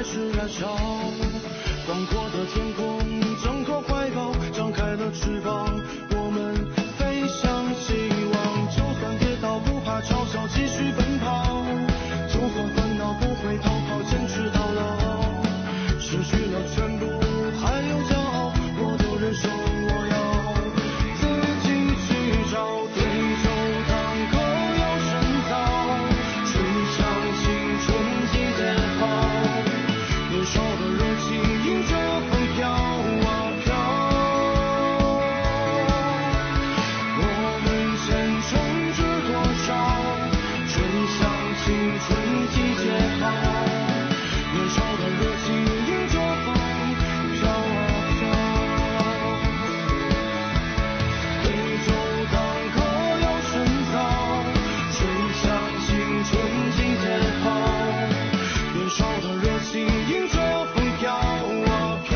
是燃烧。广阔的天空，张口怀抱，张开了翅膀，我们飞向希望。就算跌倒，不怕嘲笑，继续奔跑。就算烦恼，不会逃跑，坚持到老。失去了全部，还有骄傲，我都忍受。我要自己去找，对酒当歌要深造，吹响青春季节号，年少的热情迎着风飘啊飘。我们前程知多少，吹响青春季节号，年少的热情迎着风飘啊飘。对酒当歌要深造，吹响青春季节号，年少的热情迎着风飘啊飘。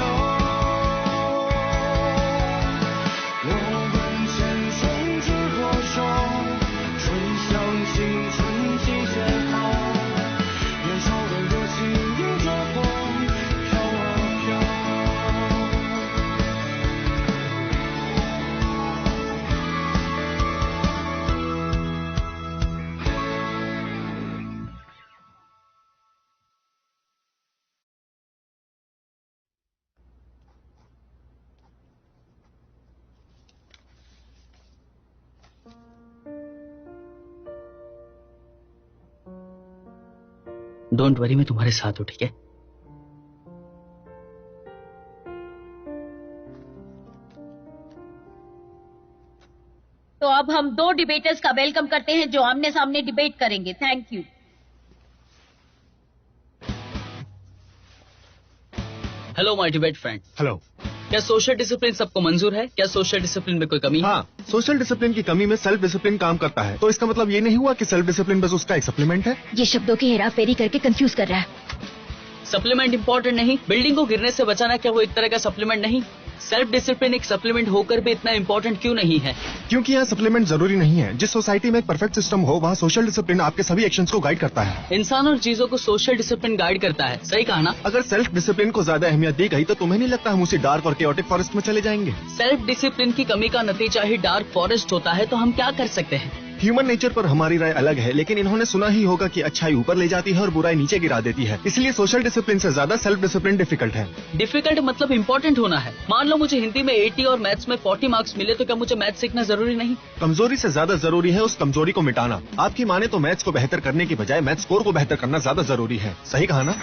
我们前程知多少，吹响青春季节号，年少的热情迎着风飘啊飘。डोंट worry, मैं तुम्हारे साथ हूं, ठीक है? तो अब हम दो डिबेटर्स का वेलकम करते हैं जो आमने सामने डिबेट करेंगे। Thank you. Hello my debate friend. Hello. क्या सोशल डिसिप्लिन सबको मंजूर है? क्या सोशल डिसिप्लिन में कोई कमी है? हाँ, सोशल डिसिप्लिन की कमी में सेल्फ डिसिप्लिन काम करता है। तो इसका मतलब ये नहीं हुआ कि सेल्फ डिसिप्लिन बस उसका एक सप्लीमेंट है। ये शब्दों की हेराफेरी करके कंफ्यूज कर रहा है। सप्लीमेंट इंपॉर्टेंट नहीं, बिल्डिंग को गिरने से बचाना क्या वो एक तरह का सप्लीमेंट नहीं? सेल्फ डिसिप्लिन एक सप्लीमेंट होकर भी इतना इंपॉर्टेंट क्यों नहीं है? क्योंकि यहाँ सप्लीमेंट जरूरी नहीं है। जिस सोसाइटी में एक परफेक्ट सिस्टम हो, वहाँ सोशल डिसिप्लिन आपके सभी एक्शंस को गाइड करता है। इंसान और चीजों को सोशल डिसिप्लिन गाइड करता है, सही कहा ना? अगर सेल्फ डिसिप्लिन को ज्यादा अहमियत दी गई तो तुम्हें नहीं लगता हम उसी डार्क और केओटिक फॉरेस्ट में चले जाएंगे? सेल्फ डिसिप्लिन की कमी का नतीजा ही डार्क फॉरेस्ट होता है, तो हम क्या कर सकते हैं? ह्यूमन नेचर पर हमारी राय अलग है, लेकिन इन्होंने सुना ही होगा कि अच्छाई ऊपर ले जाती है और बुराई नीचे गिरा देती है। इसलिए सोशल डिसिप्लिन से ज्यादा सेल्फ डिसिप्लिन डिफिकल्ट है। डिफिकल्ट मतलब इम्पोर्टेंट होना है। मान लो मुझे हिंदी में 80 और मैथ्स में 40 मार्क्स मिले, तो क्या मुझे मैथ्स सीखना जरूरी नहीं? कमजोरी से ज्यादा जरूरी है उस कमजोरी को मिटाना। आपकी माने तो मैथ्स को बेहतर करने की बजाय मैथ्स स्कोर को बेहतर करना ज्यादा जरूरी है। सही कहा ना?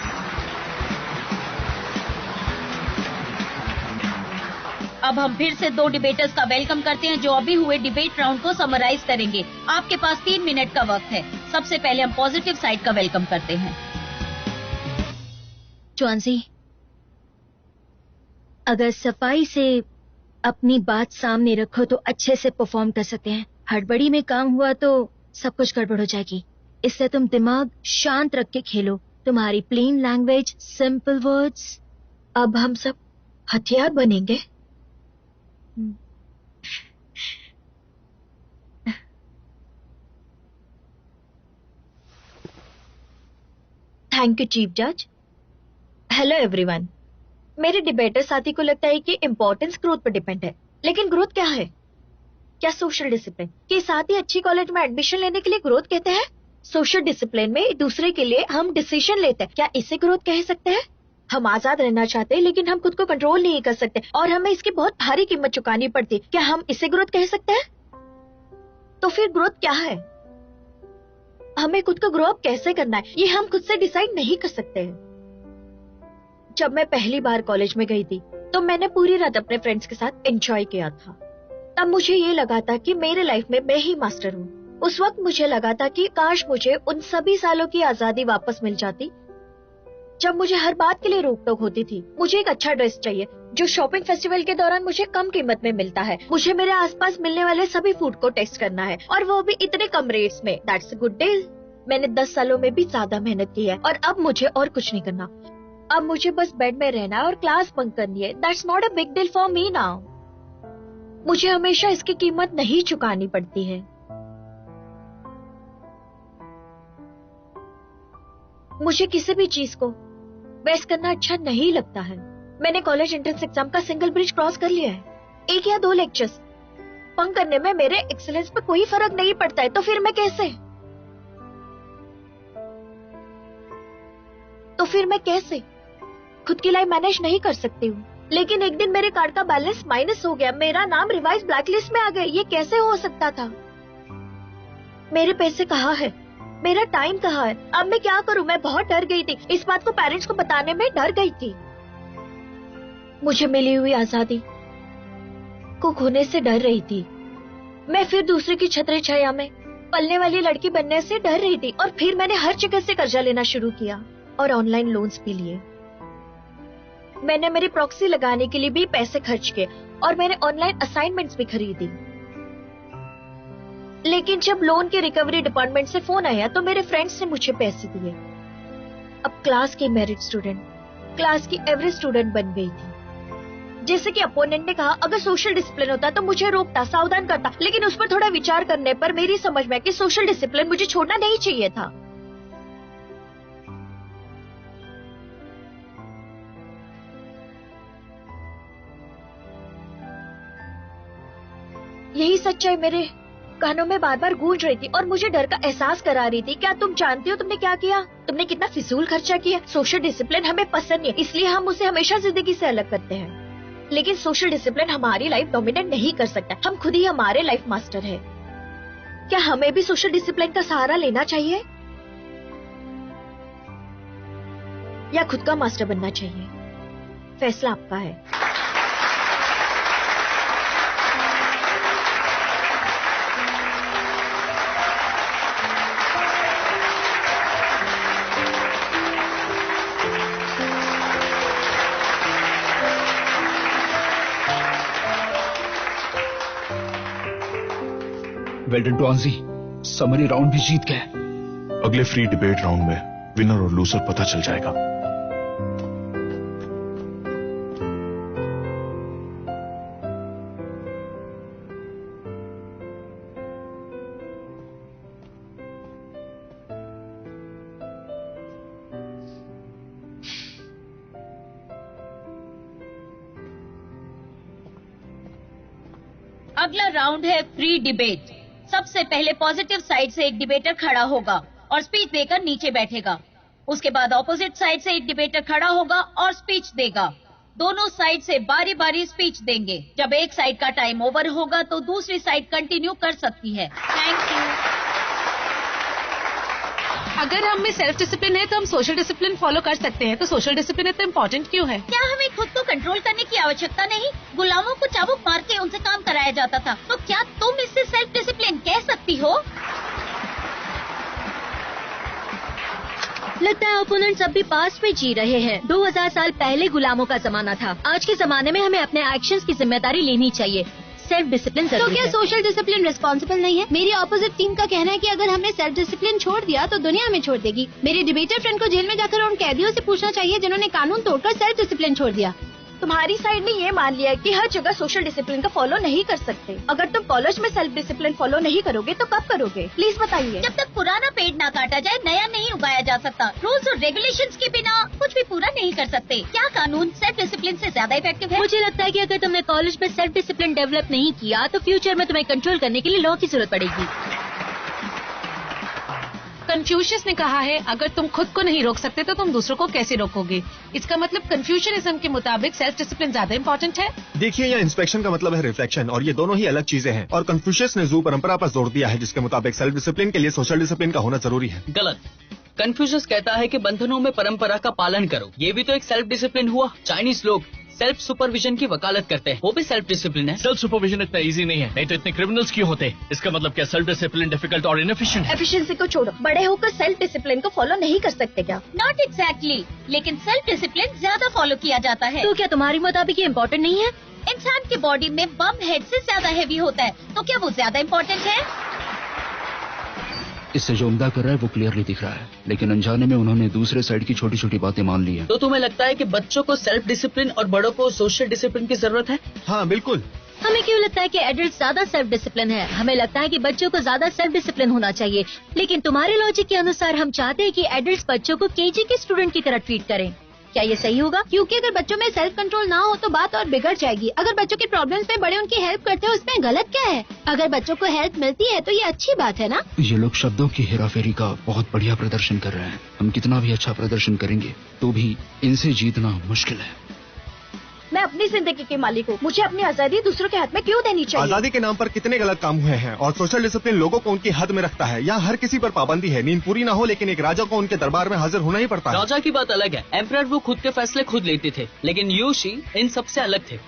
अब हम फिर से दो डिबेटर्स का वेलकम करते हैं जो अभी हुए डिबेट राउंड को समराइज करेंगे। आपके पास 3 मिनट का वक्त है। सबसे पहले हम पॉजिटिव साइड का वेलकम करते हैं। चौंसी, अगर सफाई से अपनी बात सामने रखो तो अच्छे से परफॉर्म कर सकते हैं। हड़बड़ी में काम हुआ तो सब कुछ गड़बड़ हो जाएगी। इससे तुम दिमाग शांत रख के खेलो। तुम्हारी प्लेन लैंग्वेज, सिंपल वर्ड्स। अब हम सब हथियार बनेंगे। थैंक यू चीफ जज। Hello everyone. मेरे डिबेटर साथी को लगता है कि इम्पोर्टेंस ग्रोथ पर डिपेंड है, लेकिन ग्रोथ क्या है? क्या सोशल डिसिप्लिन के साथ ही अच्छी कॉलेज में एडमिशन लेने के लिए ग्रोथ कहते हैं? सोशल डिसिप्लिन में एक दूसरे के लिए हम डिसीजन लेते हैं, क्या इसे ग्रोथ कह सकते हैं? हम आजाद रहना चाहते हैं लेकिन हम खुद को कंट्रोल नहीं कर सकते और हमें इसकी बहुत भारी कीमत चुकानी पड़ती। क्या हम इसे ग्रोथ कह सकते हैं? तो फिर ग्रोथ क्या है? हमें खुद को ग्रो अप कैसे करना है ये हम खुद से डिसाइड नहीं कर सकते हैं। जब मैं पहली बार कॉलेज में गई थी तो मैंने पूरी रात अपने फ्रेंड्स के साथ एंजॉय किया था। तब मुझे ये लगा था कि मेरे लाइफ में मैं ही मास्टर हूँ। उस वक्त मुझे लगा था कि काश मुझे उन सभी सालों की आजादी वापस मिल जाती जब मुझे हर बात के लिए रोक टोक होती थी। मुझे एक अच्छा ड्रेस चाहिए जो शॉपिंग फेस्टिवल के दौरान मुझे कम कीमत में मिलता है। मुझे मेरे आसपास मिलने वाले सभी फूड को टेस्ट करना है और वो भी इतने कम रेट्स में। That's a good deal. मैंने 10 सालों में भी ज्यादा मेहनत की है और अब मुझे और कुछ नहीं करना। अब मुझे बस बेड में रहना है और क्लास बंक करनी है। That's not a big deal for me now. मुझे हमेशा इसकी कीमत नहीं चुकानी पड़ती है। मुझे किसी भी चीज को वेस्ट करना अच्छा नहीं लगता है। मैंने कॉलेज एंट्रेंस एग्जाम का सिंगल ब्रिज क्रॉस कर लिया है। 1 या 2 लेक्चर्स बंक करने में मेरे एक्सीलेंस पे कोई फर्क नहीं पड़ता है, तो फिर मैं कैसे खुद की लाइफ मैनेज नहीं कर सकती हूँ। लेकिन एक दिन मेरे कार्ड का बैलेंस माइनस हो गया, मेरा नाम रिवाइज ब्लैकलिस्ट में आ गया। ये कैसे हो सकता था? मेरे पैसे कहाँ है, मेरा टाइम कहाँ है? अब मैं क्या करूँ? मैं बहुत डर गई थी, इस बात को पेरेंट्स को बताने में डर गई थी। मुझे मिली हुई आजादी को खोने से डर रही थी। मैं फिर दूसरे की छत्र छाया में पलने वाली लड़की बनने से डर रही थी। और फिर मैंने हर जगह से कर्जा लेना शुरू किया और ऑनलाइन लोन्स भी लिए। मैंने मेरी प्रॉक्सी लगाने के लिए भी पैसे खर्च किए और मैंने ऑनलाइन असाइनमेंट्स भी खरीदी। लेकिन जब लोन के रिकवरी डिपार्टमेंट से फोन आया तो मेरे फ्रेंड्स ने मुझे पैसे दिए। अब क्लास की मेरिट स्टूडेंट, क्लास की एवरेज स्टूडेंट बन गई थी। जैसे कि अपोनेंट ने कहा, अगर सोशल डिसिप्लिन होता तो मुझे रोकता, सावधान करता, लेकिन उस पर थोड़ा विचार करने पर मेरी समझ में कि सोशल डिसिप्लिन मुझे छोड़ना नहीं चाहिए था। यही सच्चाई मेरे कानों में बार बार गूंज रही थी और मुझे डर का एहसास करा रही थी। क्या तुम जानती हो तुमने क्या किया? तुमने कितना फिजूल खर्चा किया। सोशल डिसिप्लिन हमें पसंद नहीं है, इसलिए हम उसे हमेशा जिंदगी से अलग करते हैं। लेकिन सोशल डिसिप्लिन हमारी लाइफ डोमिनेट नहीं कर सकता। हम खुद ही हमारे लाइफ मास्टर है। क्या हमें भी सोशल डिसिप्लिन का सहारा लेना चाहिए या खुद का मास्टर बनना चाहिए? फैसला आपका है। वेल डन टू आंजी, समरी राउंड भी जीत गए। अगले फ्री डिबेट राउंड में विनर और लूजर पता चल जाएगा। अगला राउंड है फ्री डिबेट। सबसे पहले पॉजिटिव साइड से एक डिबेटर खड़ा होगा और स्पीच देकर नीचे बैठेगा। उसके बाद ऑपोजिट साइड से एक डिबेटर खड़ा होगा और स्पीच देगा। दोनों साइड से बारी बारी स्पीच देंगे। जब एक साइड का टाइम ओवर होगा तो दूसरी साइड कंटिन्यू कर सकती है। Thank you. अगर हम में सेल्फ डिसिप्लिन है तो हम सोशल डिसिप्लिन फॉलो कर सकते हैं, तो सोशल डिसिप्लिन इतना इम्पोर्टेंट क्यों है? क्या हमें खुद को कंट्रोल करने की आवश्यकता नहीं? गुलामों को चाबुक मार के उनसे काम कराया जाता था, तो क्या तुम इससे सेल्फ डिसिप्लिन कह सकती हो? लगता है ओपोनेंट्स अब भी पास्ट में जी रहे हैं। 2000 साल पहले गुलामों का जमाना था। आज के जमाने में हमें अपने एक्शंस की जिम्मेदारी लेनी चाहिए। सेल्फ डिसिप्लिन तो क्या सोशल डिसिप्लिन रिस्पॉन्सिबल नहीं है? मेरी ऑपोजिट टीम का कहना है कि अगर हमने सेल्फ डिसिप्लिन छोड़ दिया तो दुनिया हमें छोड़ देगी। मेरे डिबेटर फ्रेंड को जेल में जाकर उन कैदियों से पूछना चाहिए जिन्होंने कानून तोड़कर सेल्फ डिसिप्लिन छोड़ दिया। तुम्हारी साइड ने ये मान लिया कि हर जगह सोशल डिसिप्लिन का फॉलो नहीं कर सकते। अगर तुम कॉलेज में सेल्फ डिसिप्लिन फॉलो नहीं करोगे तो कब करोगे? प्लीज बताइए। जब तक पुराना पेड़ ना काटा जाए नया नहीं उगाया जा सकता। रूल्स और रेगुलेशंस के बिना कुछ भी पूरा नहीं कर सकते। क्या कानून सेल्फ डिसिप्लिन से ज्यादा इफेक्टिव है? मुझे लगता है कि अगर तुमने कॉलेज में सेल्फ डिसिप्लिन डेवलप नहीं किया तो फ्यूचर में तुम्हें कंट्रोल करने के लिए लॉ की जरूरत पड़ेगी। कन्फ्यूशियस ने कहा है, अगर तुम खुद को नहीं रोक सकते तो तुम दूसरों को कैसे रोकोगे? इसका मतलब कन्फ्यूशनिज्म के मुताबिक सेल्फ डिसिप्लिन ज्यादा इम्पोर्टेंट है। देखिए, यहाँ इंस्पेक्शन का मतलब है रिफ्लेक्शन, और ये दोनों ही अलग चीजें हैं। और कन्फ्यूशियस ने जू परंपरा पर जोर दिया है, जिसके मुताबिक सेल्फ डिसिप्लिन के लिए सोशल डिसिप्लिन का होना जरूरी है। गलत। कन्फ्यूशियस कहता है कि बंधनों में परंपरा का पालन करो। ये भी तो एक सेल्फ डिसिप्लिन हुआ। चाइनीज लोग सेल्फ सुपरविजन की वकालत करते हैं, वो भी सेल्फ डिसिप्लिन है। सेल्फ सुपरविजन इतना इजी नहीं है, नहीं तो इतने क्रिमिनल्स क्यों होते? इसका मतलब क्या सेल्फ डिसिप्लिन डिफिकल्ट और इनएफिशिएंट है? एफिशिएंसी को छोड़ो, बड़े होकर सेल्फ डिसिप्लिन को फॉलो नहीं कर सकते क्या? नॉट एग्जैक्टली, लेकिन सेल्फ डिसिप्लिन ज्यादा फॉलो किया जाता है। तो क्या तुम्हारी मुताबिक ये इम्पोर्टेंट नहीं है? इंसान के बॉडी में बम हेड से ज्यादा हैवी होता है, तो क्या वो ज्यादा इम्पोर्टेंट है? इससे जो उम्दा कर रहा है वो क्लियरली दिख रहा है, लेकिन अनजाने में उन्होंने दूसरे साइड की छोटी छोटी बातें मान ली है। तो तुम्हें लगता है कि बच्चों को सेल्फ डिसिप्लिन और बड़ों को सोशल डिसिप्लिन की जरूरत है? हाँ बिल्कुल। हमें क्यों लगता है कि एडल्ट ज्यादा सेल्फ डिसिप्लिन है? हमें लगता है कि बच्चों को ज्यादा सेल्फ डिसिप्लिन होना चाहिए, लेकिन तुम्हारे लॉजिक के अनुसार हम चाहते हैं कि एडल्ट बच्चों को केजी के स्टूडेंट की तरह ट्रीट करें। क्या ये सही होगा? क्योंकि अगर बच्चों में सेल्फ कंट्रोल ना हो तो बात और बिगड़ जाएगी। अगर बच्चों की प्रॉब्लम्स पे बड़े उनकी हेल्प करते हैं उसमें गलत क्या है? अगर बच्चों को हेल्प मिलती है तो ये अच्छी बात है ना? ये लोग शब्दों की हेराफेरी का बहुत बढ़िया प्रदर्शन कर रहे हैं। हम कितना भी अच्छा प्रदर्शन करेंगे तो भी इनसे जीतना मुश्किल है। मैं अपनी जिंदगी के मालिक हूँ, मुझे अपनी आजादी दूसरों के हाथ में क्यों देनी चाहिए? आजादी के नाम पर कितने गलत काम हुए हैं और सोशल डिसिप्लिन लोगों को उनकी हद में रखता है। यहाँ हर किसी पर पाबंदी है, नींद पूरी ना हो लेकिन एक राजा को उनके दरबार में हाजिर होना ही पड़ता है। राजा की बात अलग है, एम्परर वो खुद के फैसले खुद लेते थे, लेकिन यूशी इन सबसे अलग थे।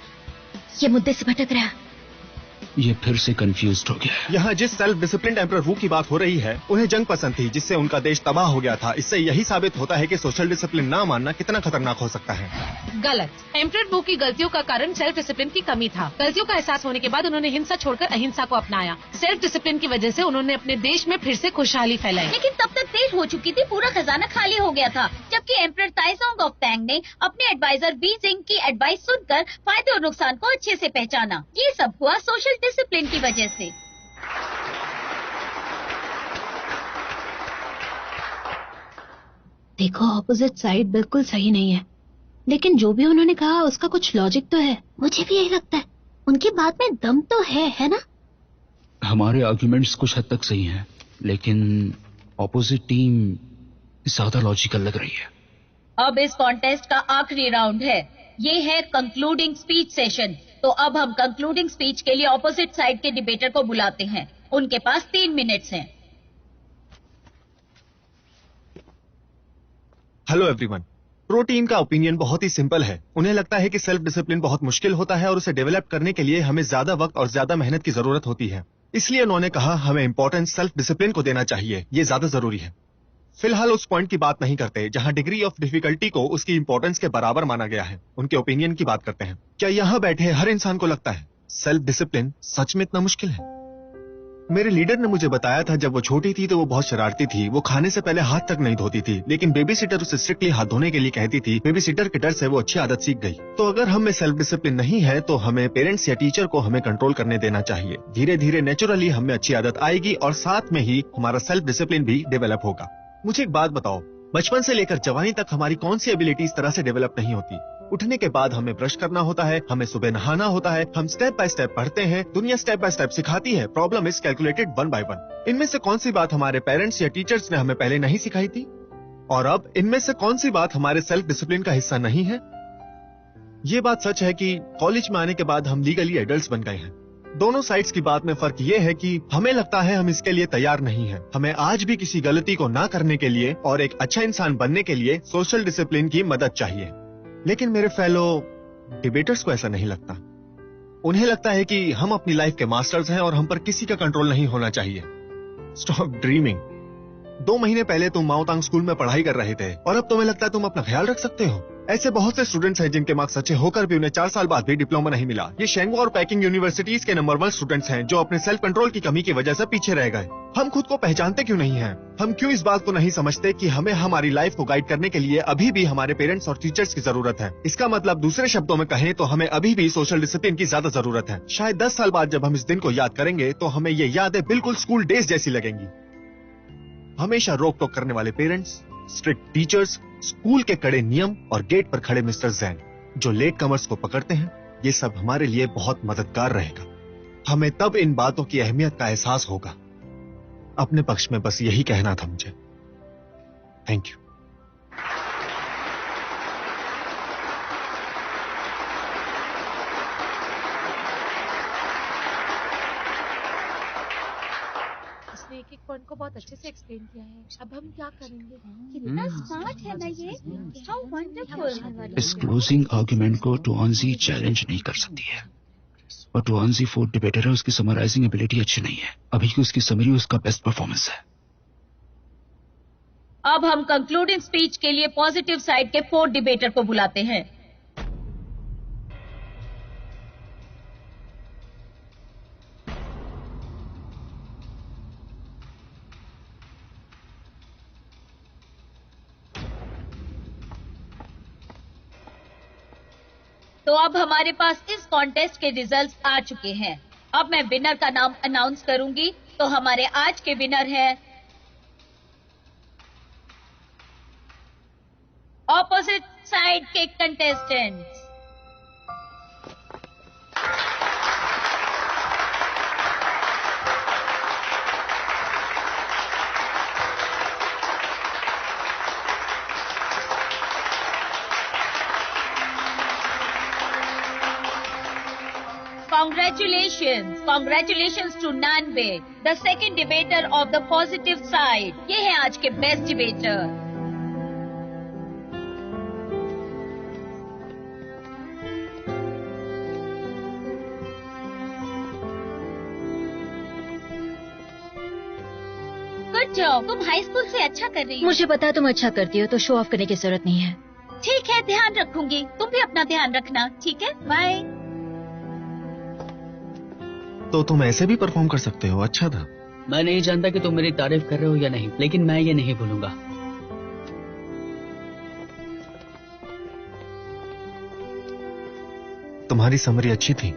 ये मुद्दे से भटक रहा। ये फिर से कंफ्यूज्ड हो गया। यहाँ जिस सेल्फ डिसिप्लिन एम्परर वू की बात हो रही है उन्हें जंग पसंद थी जिससे उनका देश तबाह हो गया था। इससे यही साबित होता है कि सोशल डिसिप्लिन ना मानना कितना खतरनाक हो सकता है। गलत। एम्परर वू की गलतियों का कारण सेल्फ डिसिप्लिन की कमी था। गलतियों का एहसास होने के बाद उन्होंने हिंसा छोड़कर अहिंसा को अपनाया। सेल्फ डिसिप्लिन की वजह से उन्होंने अपने देश में फिर से खुशहाली फैलाई। लेकिन तब तक देर हो चुकी थी, पूरा खजाना खाली हो गया था। जबकि एम्परर ताइजोंग ऑफ टैंग ने अपने एडवाइजर बीजिंग की एडवाइस सुनकर फायदे और नुकसान को अच्छे से पहचाना। ये सब हुआ सोशल डिसिप्लिन की वजह से। देखो ऑपोजिट साइड बिल्कुल सही नहीं है, लेकिन जो भी उन्होंने कहा उसका कुछ लॉजिक तो है। मुझे भी यही लगता है, उनकी बात में दम तो है ना? हमारे आर्गुमेंट्स कुछ हद तक सही हैं, लेकिन ऑपोजिट टीम ज्यादा लॉजिकल लग रही है। अब इस कॉन्टेस्ट का आखिरी राउंड है, ये है कंक्लूडिंग स्पीच सेशन। तो अब हम कंक्लूडिंग स्पीच के लिए ऑपोजिट साइड के डिबेटर को बुलाते हैं। उनके पास 3 मिनट्स हैं। Hello everyone. प्रो टीम का ओपिनियन बहुत ही सिंपल है। उन्हें लगता है कि सेल्फ डिसिप्लिन बहुत मुश्किल होता है और उसे डेवलप करने के लिए हमें ज्यादा वक्त और ज्यादा मेहनत की जरूरत होती है। इसलिए उन्होंने कहा हमें इंपॉर्टेंस सेल्फ डिसिप्लिन को देना चाहिए, ये ज्यादा जरूरी है। फिलहाल उस पॉइंट की बात नहीं करते जहां डिग्री ऑफ डिफिकल्टी को उसकी इंपॉर्टेंस के बराबर माना गया है। उनके ओपिनियन की बात करते हैं। क्या यहाँ बैठे हर इंसान को लगता है सेल्फ डिसिप्लिन सच में इतना मुश्किल है? मेरे लीडर ने मुझे बताया था जब वो छोटी थी तो वो बहुत शरारती थी। वो खाने से पहले हाथ तक नहीं धोती थी, लेकिन बेबी सिटर उसे स्ट्रिक्टली हाथ धोने के लिए कहती थी। बेबी सिटर के डर से वो अच्छी आदत सीख गई। तो अगर हम में सेल्फ डिसिप्लिन नहीं है तो हमें पेरेंट्स या टीचर को हमें कंट्रोल करने देना चाहिए। धीरे धीरे नेचुरली हमें अच्छी आदत आएगी और साथ में ही हमारा सेल्फ डिसिप्लिन भी डेवलप होगा। मुझे एक बात बताओ, बचपन से लेकर जवानी तक हमारी कौन सी एबिलिटी इस तरह से डेवलप नहीं होती? उठने के बाद हमें ब्रश करना होता है, हमें सुबह नहाना होता है, हम स्टेप बाय स्टेप पढ़ते हैं, दुनिया स्टेप बाय स्टेप सिखाती है। Problem is calculated 1 by 1। इनमें से कौन सी बात हमारे पेरेंट्स या टीचर्स ने हमें पहले नहीं सिखाई थी? और अब इनमें से कौन सी बात हमारे सेल्फ डिसिप्लिन का हिस्सा नहीं है? ये बात सच है कि कॉलेज में आने के बाद हम लीगली एडल्ट्स बन गए हैं। दोनों साइड्स की बात में फर्क ये है कि हमें लगता है हम इसके लिए तैयार नहीं हैं। हमें आज भी किसी गलती को ना करने के लिए और एक अच्छा इंसान बनने के लिए सोशल डिसिप्लिन की मदद चाहिए। लेकिन मेरे फेलो डिबेटर्स को ऐसा नहीं लगता। उन्हें लगता है कि हम अपनी लाइफ के मास्टर्स हैं और हम पर किसी का कंट्रोल नहीं होना चाहिए। Stop dreaming. 2 महीने पहले तुम माओतांग स्कूल में पढ़ाई कर रहे थे और अब तुम्हें लगता है तुम अपना ख्याल रख सकते हो। ऐसे बहुत से स्टूडेंट्स हैं जिनके मार्क्स अच्छे होकर भी उन्हें 4 साल बाद भी डिप्लोमा नहीं मिला। ये शेंगो और पैकिंग यूनिवर्सिटीज के नंबर 1 स्टूडेंट्स हैं जो अपने सेल्फ कंट्रोल की कमी की वजह से पीछे रह गए। हम खुद को पहचानते क्यों नहीं हैं? हम क्यों इस बात को नहीं समझते कि हमें हमारी लाइफ को गाइड करने के लिए अभी भी हमारे पेरेंट्स और टीचर्स की जरूरत है? इसका मतलब दूसरे शब्दों में कहें तो हमें अभी भी सोशल डिसिप्लिन की ज्यादा जरूरत है। शायद 10 साल बाद जब हम इस दिन को याद करेंगे तो हमें ये यादें बिल्कुल स्कूल डेज जैसी लगेंगी। हमेशा रोक टोक करने वाले पेरेंट्स, स्ट्रिक्ट टीचर्स, स्कूल के कड़े नियम और गेट पर खड़े मिस्टर जैन जो लेट कमर्स को पकड़ते हैं, ये सब हमारे लिए बहुत मददगार रहेगा। हमें तब इन बातों की अहमियत का एहसास होगा। अपने पक्ष में बस यही कहना था मुझे। Thank you. एक पॉइंट को बहुत अच्छे से एक्सप्लेन किया है। अब हम क्या करेंगे? कितना स्मार्ट है ना ये, हाउ वंडरफुल। इस क्लोजिंग आर्गुमेंट को टुआंजी चैलेंज नहीं कर सकती है और टुआंजी फोर्थ डिबेटर है, उसकी समराइजिंग एबिलिटी अच्छी नहीं है। अभी की उसकी समरी उसका बेस्ट परफॉर्मेंस है। अब हम कंक्लूडिंग स्पीच के लिए पॉजिटिव साइड के 4 डिबेटर को बुलाते हैं। तो अब हमारे पास इस कॉन्टेस्ट के रिजल्ट्स आ चुके हैं। अब मैं विनर का नाम अनाउंस करूंगी। तो हमारे आज के विनर हैं ऑपोजिट साइड के contestants. Congratulations to Nanbek, the second debater of the positive side. ये है आज के बेस्ट डिबेटर। गुड जॉब, तुम हाई स्कूल से अच्छा कर रही हो। मुझे पता तुम अच्छा करती हो, तो शो ऑफ करने की जरूरत नहीं है। ठीक है, ध्यान रखूंगी। तुम भी अपना ध्यान रखना, ठीक है? बाय। तो तुम ऐसे भी परफॉर्म कर सकते हो, अच्छा था। मैं नहीं जानता कि तुम मेरी तारीफ कर रहे हो या नहीं, लेकिन मैं ये नहीं भूलूंगा। तुम्हारी समरी अच्छी थी।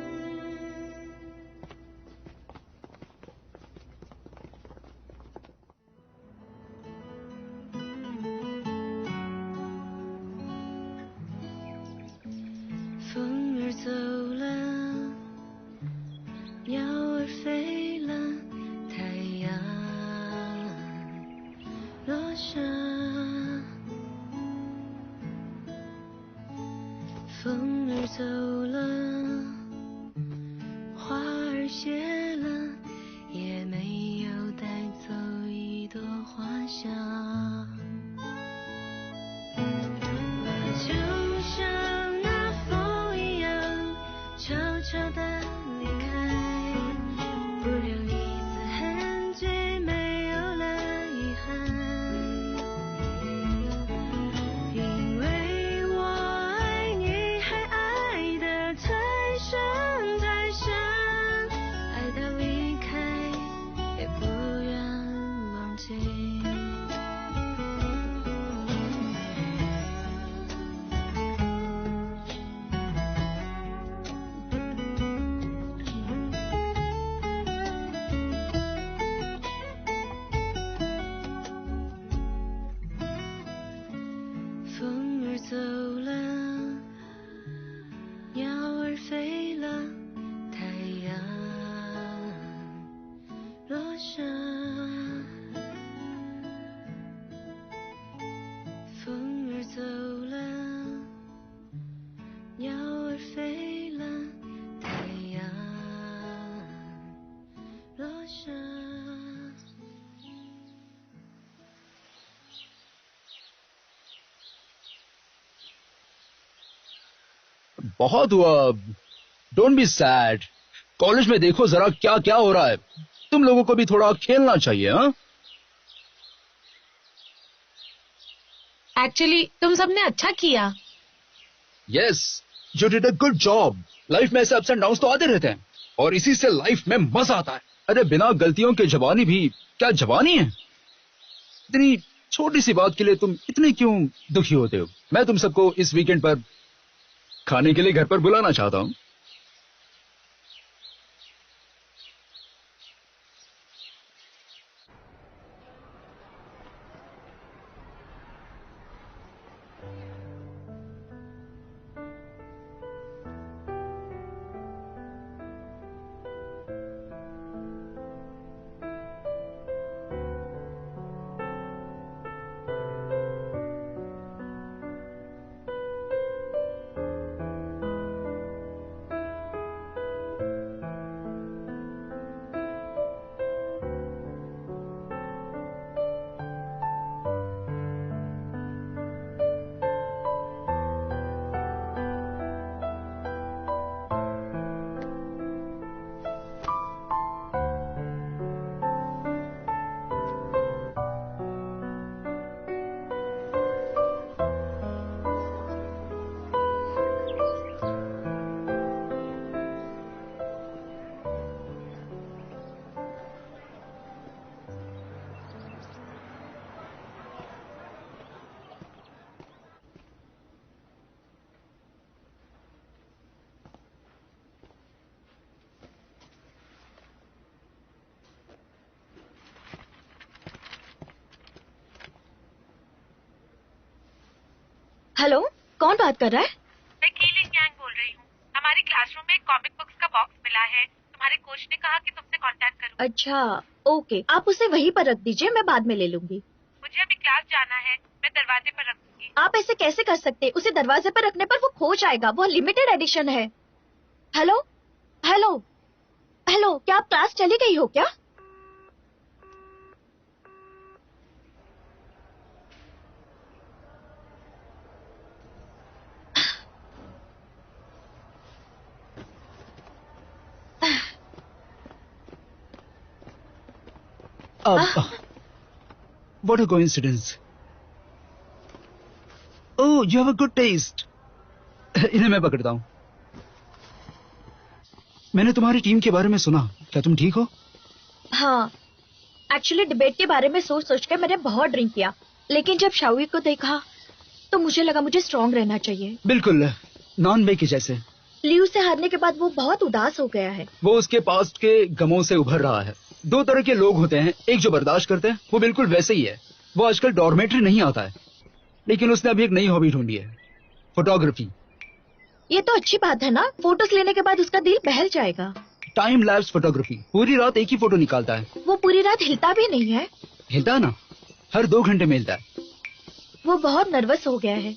बहुत हुआ, डोंट बी सैड। कॉलेज में देखो जरा क्या क्या हो रहा है। तुम लोगों को भी थोड़ा खेलना चाहिए। हाँ, एक्चुअली तुम सबने अच्छा किया। Yes, you did a good job. Life में ऐसे अप्स एंड डाउन्स तो आते रहते हैं, और इसी से लाइफ में मजा आता है। अरे बिना गलतियों के जवानी भी क्या जवानी है। इतनी छोटी सी बात के लिए तुम इतने क्यों दुखी होते हो? मैं तुम सबको इस वीकेंड पर खाने के लिए घर पर बुलाना चाहता हूं। हेलो, कौन बात कर रहा है? मैं कीलिंग गैंग बोल रही हूँ। हमारे क्लासरूम में एक कॉमिक बुक्स का बॉक्स मिला है। तुम्हारे कोच ने कहा कि तुमसे कांटेक्ट करूँ। अच्छा, ओके, आप उसे वहीं पर रख दीजिए, मैं बाद में ले लूंगी। मुझे अभी क्लास जाना है, मैं दरवाजे पर रख दूंगी। आप ऐसे कैसे कर सकते? उसे दरवाजे पर रखने पर वो खो जाएगा, वो लिमिटेड एडिशन है। हेलो हेलो हेलो, क्या आप क्लास चली गई हो क्या? What a coincidence. Oh, you have a good taste. इन्हें मैं पकड़ता हूँ। मैंने तुम्हारी टीम के बारे में सुना, क्या तुम ठीक हो? हाँ, एक्चुअली डिबेट के बारे में सोच सोच के मैंने बहुत ड्रिंक किया, लेकिन जब शाओई को देखा तो मुझे लगा मुझे स्ट्रांग रहना चाहिए। बिल्कुल, नॉन वे के जैसे। लियू से हारने के बाद वो बहुत उदास हो गया है। वो उसके पास्ट के गमों से उभर रहा है। दो तरह के लोग होते हैं, एक जो बर्दाश्त करते हैं, वो बिल्कुल वैसे ही है। वो आजकल डॉर्मेट्री नहीं आता है, लेकिन उसने अभी एक नई हॉबी ढूंढी है, फोटोग्राफी। ये तो अच्छी बात है ना, फोटोज लेने के बाद उसका दिल बहल जाएगा। टाइम लैप्स फोटोग्राफी, पूरी रात एक ही फोटो निकालता है। वो पूरी रात हिलता भी नहीं है। हिलता ना, हर 2 घंटे में हिलता है। वो बहुत नर्वस हो गया है।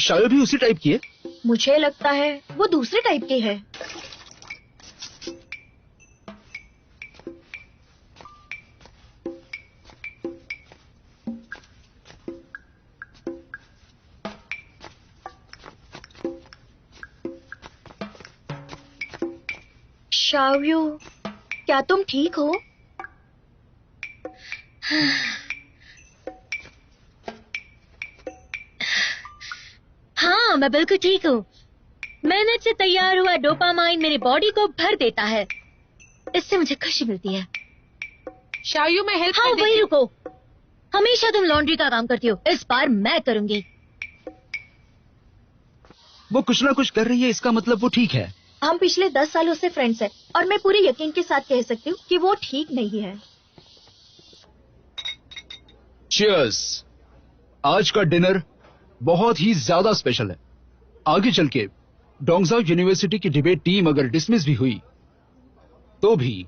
शायद भी उसी टाइप की है। मुझे लगता है वो दूसरे टाइप की है। शाओयू, क्या तुम ठीक हो? हाँ, मैं बिल्कुल ठीक हूँ। मेहनत से तैयार हुआ डोपामाइन मेरी बॉडी को भर देता है, इससे मुझे खुशी मिलती है। शायू में हेल्प हाँ, वही रुको। हमेशा तुम लॉन्ड्री का काम करती हो, इस बार मैं करूंगी। वो कुछ ना कुछ कर रही है, इसका मतलब वो ठीक है। हम पिछले 10 सालों से फ्रेंड्स हैं और मैं पूरे यकीन के साथ कह सकती हूँ कि वो ठीक नहीं है। चीयर्स। आज का डिनर बहुत ही ज्यादा स्पेशल है। आगे चल के डोंगजाओ यूनिवर्सिटी की डिबेट टीम अगर डिसमिस भी हुई तो भी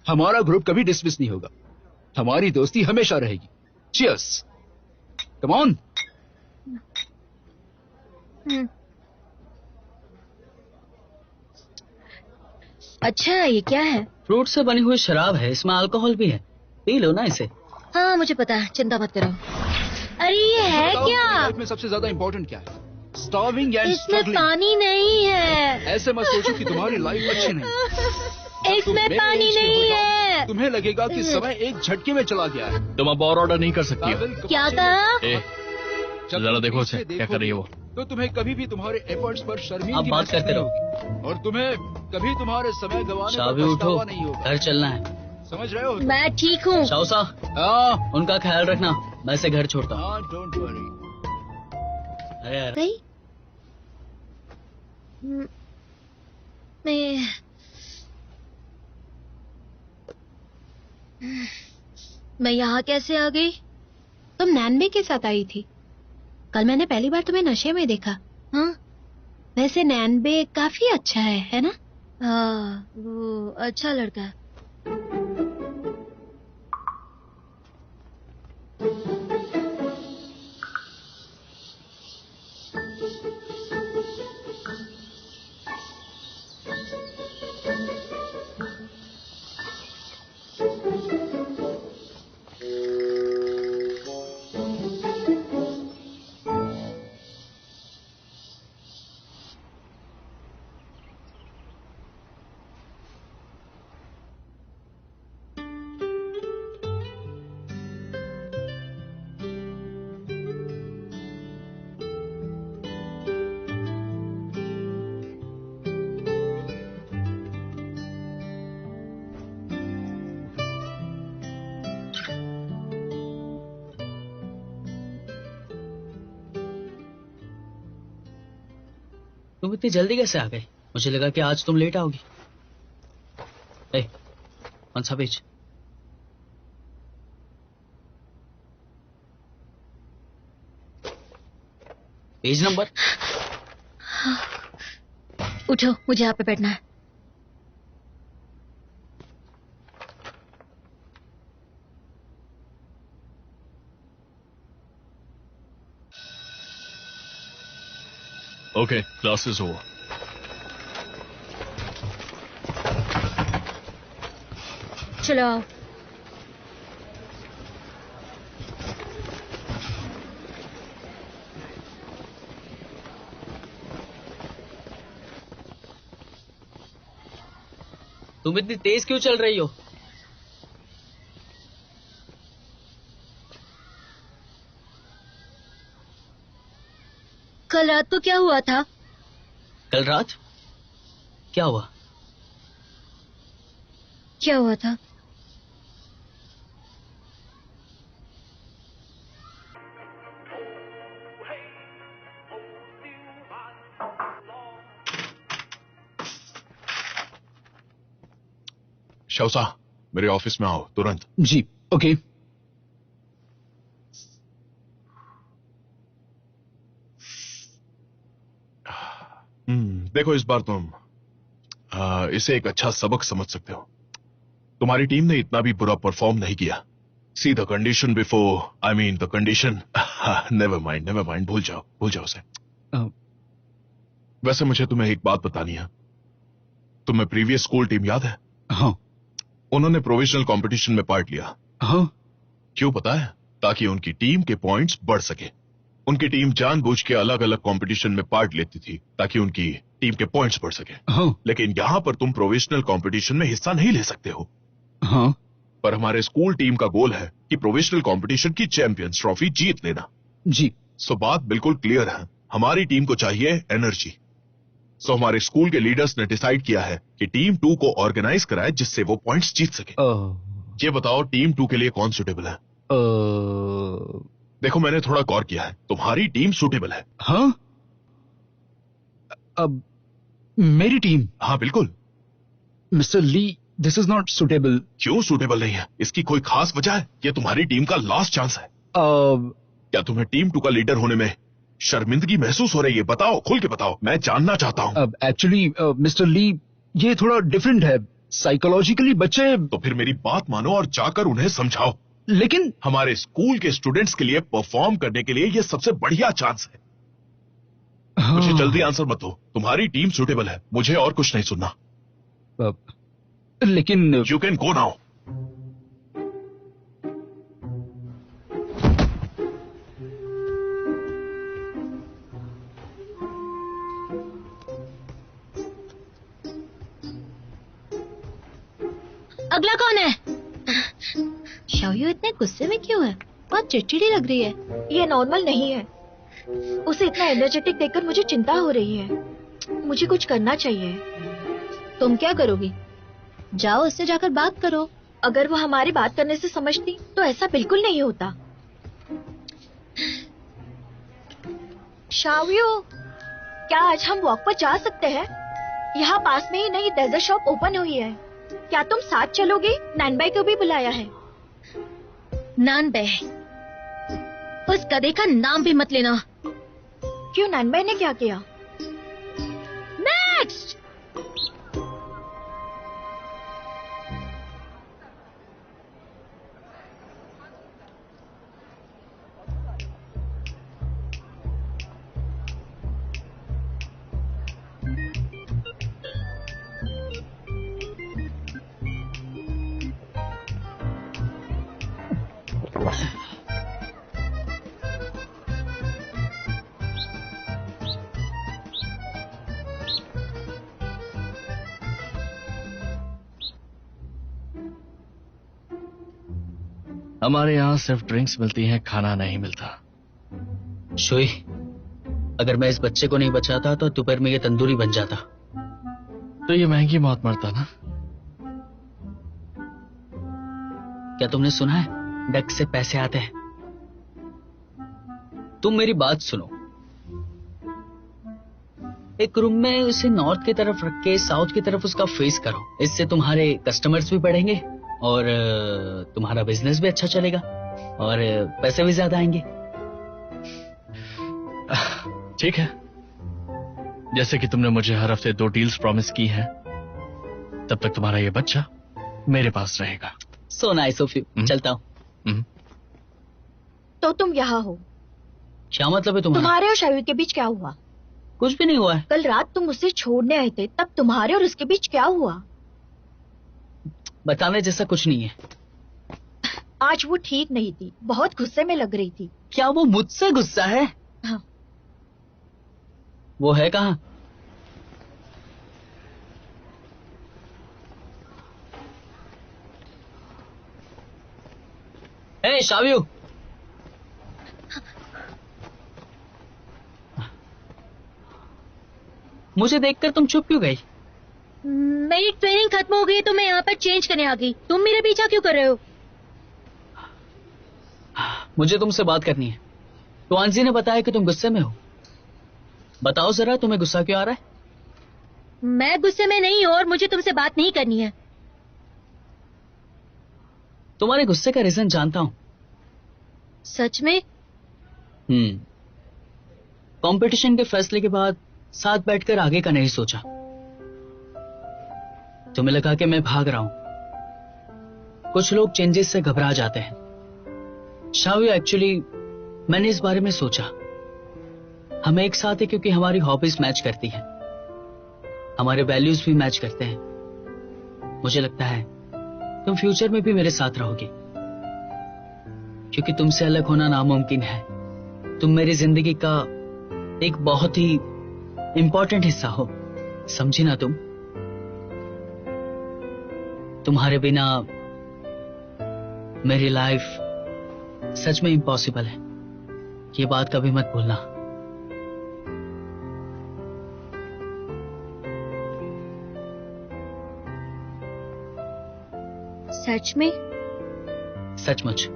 हमारा ग्रुप कभी डिसमिस नहीं होगा। हमारी दोस्ती हमेशा रहेगी। चीयर्स। Come on. अच्छा, ये क्या है? फ्रूट से बनी हुई शराब है, इसमें अल्कोहल भी है, पी लो ना इसे। हाँ, मुझे पता है, चिंता मत करो। अरे ये है क्या? लाइफ में सबसे ज्यादा इंपॉर्टेंट क्या है? स्टार्विंग एंड इसमें स्ट्रगलिंग। पानी नहीं है। ऐसे मत सोचो कि तुम्हारी लाइफ अच्छी नहीं। इसमें पानी नहीं है। तुम्हें लगेगा कि समय एक झटके में चला गया है। तुम अब और ऑर्डर नहीं कर सकती हो। क्या कहा? जरा देखो उसे, क्या कर रही है वो। तो तुम्हें कभी भी तुम्हारे एफर्ट्स पर शर्मिंदगी आप बात करते रहो और तुम्हें कभी तुम्हारे समय गंवाने शाओ, पर उठो, पछतावा नहीं होगा। घर चलना है। समझ रहे हो? मैं ठीक हूँ। शाओसा, उनका ख्याल रखना, मैं इसे घर छोड़ता हूँ। हाँ, डोंट वरी। अरे यार, गई? मैं यहाँ कैसे आ गई? तुम नैनबे के साथ आई थी। कल मैंने पहली बार तुम्हें नशे में देखा। हाँ, वैसे नैनबे काफी अच्छा है ना? हाँ, वो अच्छा लड़का है। तुम इतनी जल्दी कैसे आ गए? मुझे लगा कि आज तुम लेट आओगी। कौन सा पेज? Page number. उठो, मुझे यहाँ पे बैठना है। Okay, class is over. चलो आओ। तुम इतनी तेज क्यों चल रही हो? कल रात को क्या हुआ था? कल रात क्या हुआ? क्या हुआ था? शौसा, मेरे ऑफिस में आओ तुरंत। जी, ओके। देखो इस बार तुम इसे एक अच्छा सबक समझ सकते हो। तुम्हारी टीम ने इतना भी बुरा परफॉर्म नहीं किया। See the condition before, I mean the condition. Never mind, भूल जाओ उसे। वैसे मुझे तुम्हें एक बात बतानी है। तुम्हें प्रीवियस स्कूल टीम याद है? हाँ। उन्होंने प्रोविजनल कंपटीशन में पार्ट लिया। हाँ। क्यों पता है? ताकि उनकी टीम के पॉइंट्स बढ़ सके। उनकी टीम जानबूझ के अलग अलग कंपटीशन में पार्ट लेती थी ताकि उनकी टीम के पॉइंट्स बढ़ सके। हाँ। लेकिन यहां पर तुम प्रोविजनल कंपटीशन में हिस्सा नहीं ले सकते हो। हाँ। पर हमारे स्कूल टीम का गोल है कि प्रोविजनल कंपटीशन की चैंपियंस ट्रॉफी जीत लेना। जी। सो बात बिल्कुल क्लियर है, हमारी टीम को चाहिए एनर्जी। सो हमारे स्कूल के लीडर्स ने डिसाइड किया है कि टीम 2 को ऑर्गेनाइज कराए जिससे वो पॉइंट्स जीत सके। ये बताओ टीम 2 के लिए कौन सुटेबल है? देखो मैंने थोड़ा गौर किया है, तुम्हारी टीम सुटेबल है। हाँ? अब मेरी टीम? हाँ बिल्कुल। Mister Lee, this is not suitable. क्यों सुटेबल नहीं है? इसकी कोई खास वजह है? ये तुम्हारी टीम का लास्ट चांस है। क्या तुम्हें टीम 2 का लीडर होने में शर्मिंदगी महसूस हो रही है? बताओ, खुल के बताओ, मैं जानना चाहता हूँ। अब एक्चुअली मिस्टर ली, ये थोड़ा डिफरेंट है। साइकोलॉजिकली बच्चे। तो फिर मेरी बात मानो और जाकर उन्हें समझाओ। लेकिन हमारे स्कूल के स्टूडेंट्स के लिए परफॉर्म करने के लिए ये सबसे बढ़िया चांस है। हाँ। मुझे जल्दी आंसर मत दो, तुम्हारी टीम सुटेबल है, मुझे और कुछ नहीं सुनना। लेकिन यू कैन गो नाउ। अगला कौन है? शाओयू इतने गुस्से में क्यों है? बहुत चिड़चिड़ी लग रही है। ये नॉर्मल नहीं है। उसे इतना एनर्जेटिक देखकर मुझे चिंता हो रही है। मुझे कुछ करना चाहिए। तुम क्या करोगी? जाओ उससे जाकर बात करो। अगर वो हमारी बात करने से समझती तो ऐसा बिल्कुल नहीं होता। शाओयू, क्या आज हम वॉक पर जा सकते हैं? यहाँ पास में ही नई डेजर्ट शॉप ओपन हुई है। क्या तुम साथ चलोगे? नानबाई को भी बुलाया है। नानबे, उस गधे का नाम भी मत लेना। क्यों, नानबाई ने क्या किया? नेक्स्ट। हमारे यहाँ सिर्फ ड्रिंक्स मिलती हैं, खाना नहीं मिलता। शोई, अगर मैं इस बच्चे को नहीं बचाता तो दोपहर में ये तंदूरी बन जाता। तो ये महंगी मौत मरता ना। क्या तुमने सुना है, डक से पैसे आते हैं? तुम मेरी बात सुनो। एक रूम में उसे नॉर्थ की तरफ रख के साउथ की तरफ उसका फेस करो। इससे तुम्हारे कस्टमर्स भी बढ़ेंगे और तुम्हारा बिजनेस भी अच्छा चलेगा और पैसे भी ज्यादा आएंगे। ठीक है, जैसे कि तुमने मुझे हर हफ्ते 2 डील्स प्रॉमिस की हैं, तब तक तुम्हारा ये बच्चा मेरे पास रहेगा। So nice of you. चलता हूँ। तो तुम यहाँ हो? क्या मतलब है तुम्हारा? तुम्हारे और शायद के बीच क्या हुआ? कुछ भी नहीं हुआ है। कल रात तुम उसे छोड़ने आए थे, तब तुम्हारे और उसके बीच क्या हुआ? बताने जैसा कुछ नहीं है। आज वो ठीक नहीं थी, बहुत गुस्से में लग रही थी। क्या वो मुझसे गुस्सा है? हाँ। वो है कहाँ? हे शाव्यू, मुझे देखकर तुम चुप क्यों गई? मेरी ट्रेनिंग खत्म हो गई तो मैं यहाँ पर चेंज करने आ गई। तुम मेरे पीछा क्यों कर रहे हो? मुझे तुमसे बात करनी है। तुआनजी ने बताया कि तुम गुस्से में हो। बताओ जरा, तुम्हें गुस्सा क्यों आ रहा है? मैं गुस्से में नहीं हूँ और मुझे तुमसे बात नहीं करनी है। तुम्हारे गुस्से का रीजन जानता हूँ। सच में? कंपटीशन के फैसले के बाद साथ बैठकर आगे का नहीं सोचा। तुम्हें लगा कि मैं भाग रहा हूं। कुछ लोग चेंजेस से घबरा जाते हैं। शावी, एक्चुअली मैंने इस बारे में सोचा। हम एक साथ हैं क्योंकि हमारी हॉबीज मैच करती हैं, हमारे वैल्यूज भी मैच करते हैं। मुझे लगता है तुम फ्यूचर में भी मेरे साथ रहोगी, क्योंकि तुमसे अलग होना नामुमकिन है। तुम मेरी जिंदगी का एक बहुत ही इंपॉर्टेंट हिस्सा हो, समझी ना तुम? तुम्हारे बिना मेरी लाइफ सच में इम्पॉसिबल है। ये बात कभी मत भूलना। सच में? सचमुच।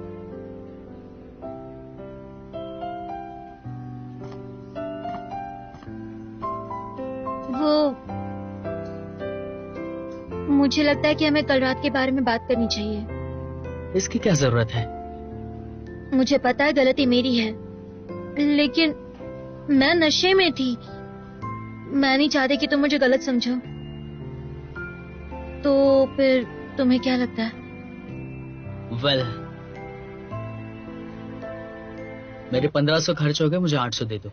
मुझे लगता है कि हमें कल रात के बारे में बात करनी चाहिए। इसकी क्या जरूरत है? मुझे पता है गलती मेरी है, लेकिन मैं नशे में थी। मैं नहीं चाहती कि तुम मुझे गलत समझो। तो फिर तुम्हें क्या लगता है? वेल, मेरे 1500 खर्च हो गए, मुझे 800 दे दो।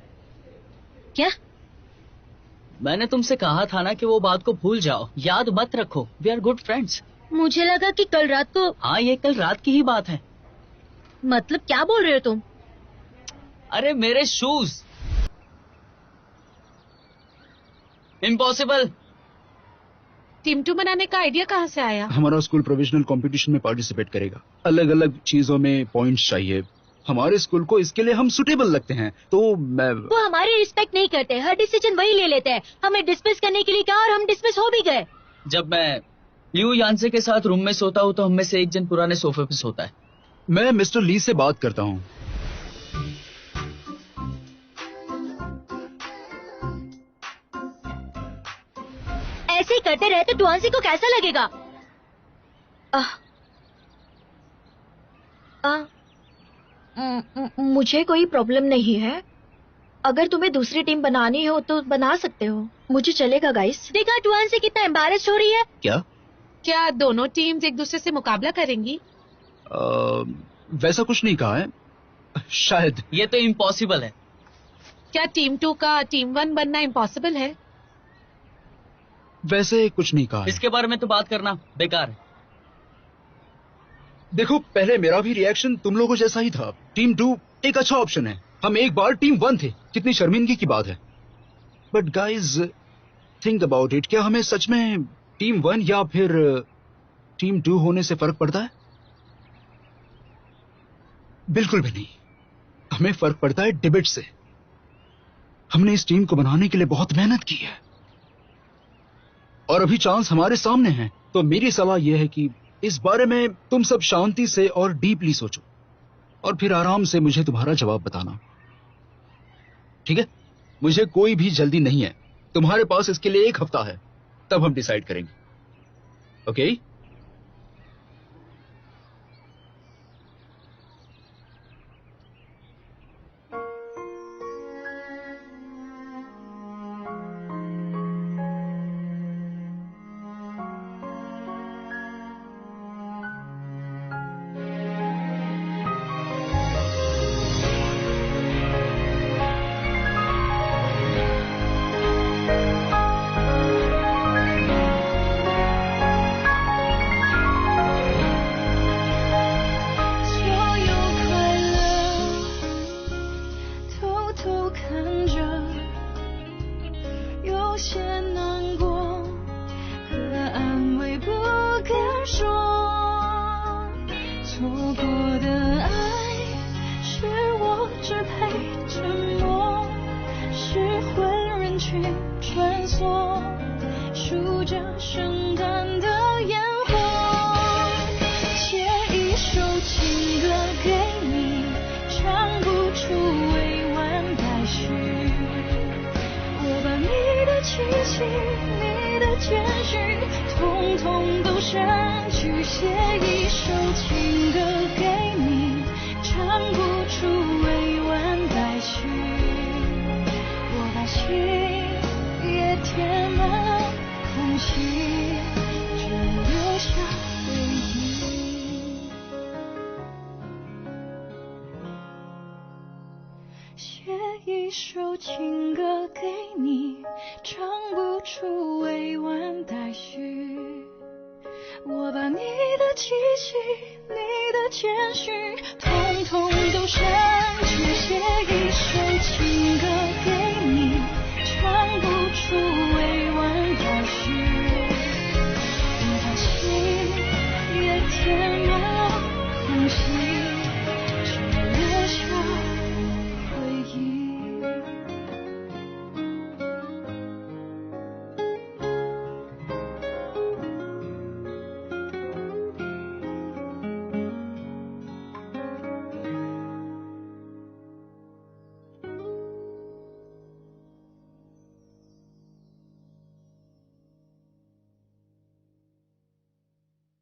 क्या? मैंने तुमसे कहा था ना कि वो बात को भूल जाओ, याद मत रखो। We are good friends. मुझे लगा कि कल रात को। हाँ, ये कल रात की ही बात है। मतलब क्या बोल रहे हो तुम? अरे मेरे शूज। इम्पॉसिबल। टीम 2 बनाने का आइडिया कहाँ से आया? हमारा स्कूल प्रोविजनल कंपटीशन में पार्टिसिपेट करेगा। अलग अलग चीजों में पॉइंट्स चाहिए। हमारे स्कूल को इसके लिए हम सुटेबल लगते हैं, तो मैं। वो हमारी रिस्पेक्ट नहीं करते, हर डिसीजन वही ले लेते हैं। हमें डिस्मिस करने के लिए कहा और हम डिस्मिस हो भी गए। जब मैं लियू यानसे के साथ रूम में सोता हूँ तो हम में से एक जन पुराने सोफे पे सोता है। मैं मिस्टर ली से बात करता हूँ। ऐसे ही करते रहे तो टुआनसी को कैसा लगेगा? मुझे कोई प्रॉब्लम नहीं है। अगर तुम्हें दूसरी टीम बनानी हो तो बना सकते हो, मुझे चलेगा गाइस। देखा टुआनसी कितना एम्बैरेस्ड हो रही है। क्या दोनों टीम्स एक दूसरे से मुकाबला करेंगी? वैसा कुछ नहीं कहा है, शायद। ये तो इम्पॉसिबल है। क्या टीम 2 का टीम 1 बनना इम्पॉसिबल है? वैसे कुछ नहीं कहा है। इसके बारे में तो बात करना बेकार है। देखो, पहले मेरा भी रिएक्शन तुम लोगों जैसा ही था। टीम 2 एक अच्छा ऑप्शन है। हम एक बार टीम 1 थे, कितनी शर्मिंदगी की बात है। But guys, think about it. क्या हमें सच में टीम 1 या फिर टीम 2 होने से फर्क पड़ता है? बिल्कुल भी नहीं। हमें फर्क पड़ता है डिबेट से। हमने इस टीम को बनाने के लिए बहुत मेहनत की है और अभी चांस हमारे सामने है। तो मेरी सलाह यह है कि इस बारे में तुम सब शांति से और डीपली सोचो और फिर आराम से मुझे तुम्हारा जवाब बताना, ठीक है? मुझे कोई भी जल्दी नहीं है। तुम्हारे पास इसके लिए 1 हफ्ता है, तब हम डिसाइड करेंगे। ओके? 支配沉默，是混人群穿梭，数着圣诞的烟火，写一首情歌给你，唱不出委婉待续。我把你的气息，你的谦虚，统统都删去，写一首情歌给你，唱不出委婉待续。我把心也填满空隙，只留下回忆。写一首情歌给你，唱不出委婉待续。我把你的气息，你的谦虚，统统都删